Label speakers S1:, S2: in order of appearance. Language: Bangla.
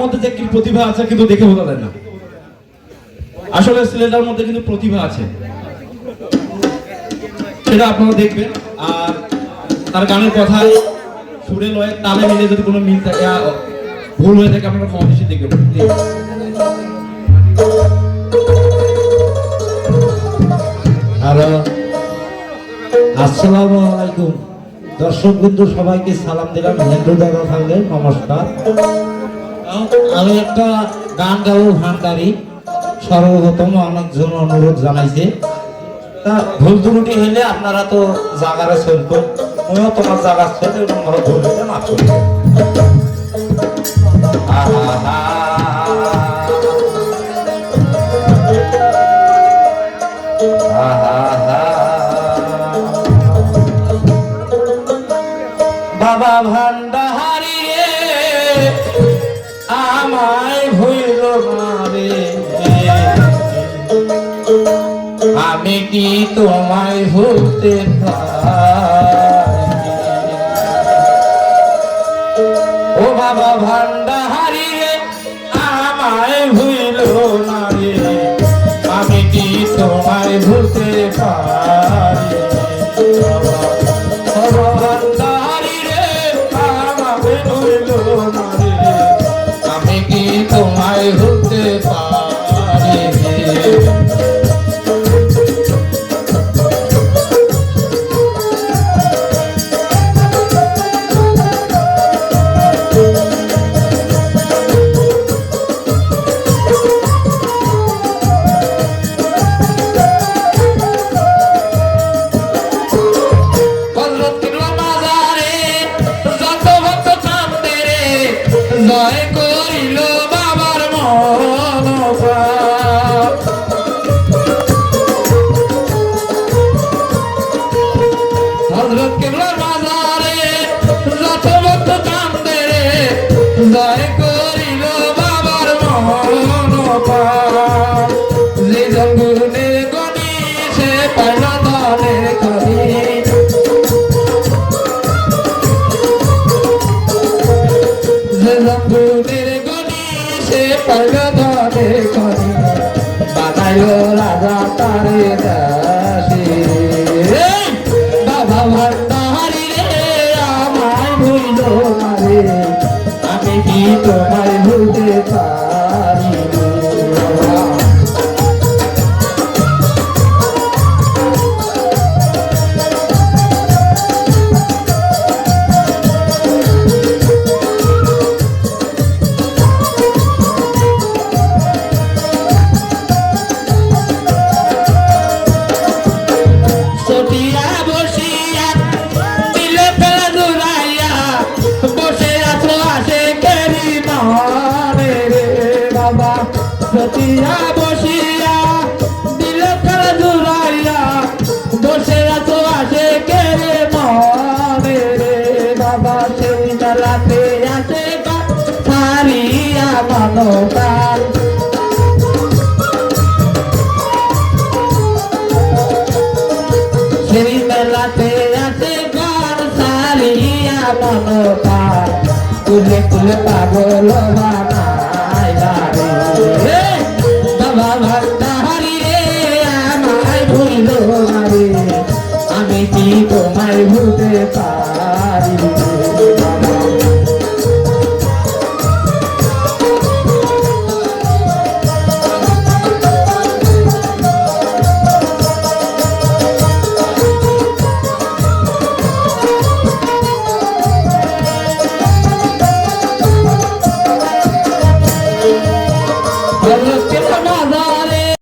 S1: মধ্যে যে কি প্রতিভা আছে কিন্তু দেখে বোঝা যায় না। আসলে ছেলেটার মধ্যে কিন্তু প্রতিভা আছে, সেটা আপনারা দেখবেন। আর তার গানের কথায় সুরে লয়ে তালে মিলে যদি কোনো মিল থাকে, ভুল হয়ে থাকে, আপনারা ক্ষমা দৃষ্টি দেখবেন।
S2: আসসালামু আলাইকুম দর্শক বিন্দু, সবাইকে সালাম দিলাম। হিন্দু দাদা থাকলে নমস্কার। আমি একটা গান গাবো ভান্ডারি, সর্বপ্রথম অনেকজন অনুরোধ জানাইছে, তা ভুল ত্রুটি হলে আপনারা তো জাগারে চলতো, আমিও তোমার জায়গা চলে আমরা ভুল হলে না চলবে। বাবা ভান্ডারি রে আমায় ভুল না রে, আমি কি তোমায় ভুলতে পারি? ও বাবা ভান্ডারি রে আমায় ভুল না রে, আমি কি তোমায় ভুলতে পারি? আমি কি তোমায় ভুলতে পারি? জয় করিল বাবার মনোভাব, হযরত কিবলার মাজারে যত ভক্ত কান্দে রে, জয় করিল বাবার মনোভাব। যে জঙ্গুনে গনি সে পাইল দলে করি, জঙ্গুনের গনি সে পাইল দলে করি, বানাইল রাজা তারে দাসী। বাবা ভান্ডারি রে আমায় ভুইল না রে, আমি কি তোমায় ভুলতে পারি? সতিয়া বসিয়া দিল খেলা জুড়াইয়া, বসে আছো আসে কেড়ে মনে রে বাবা। সেই মেলাতে আসে হারিয়া মানতার, সেই মেলাতে আসে গান সারিয়া মানতার, কুলে কুলে পাগল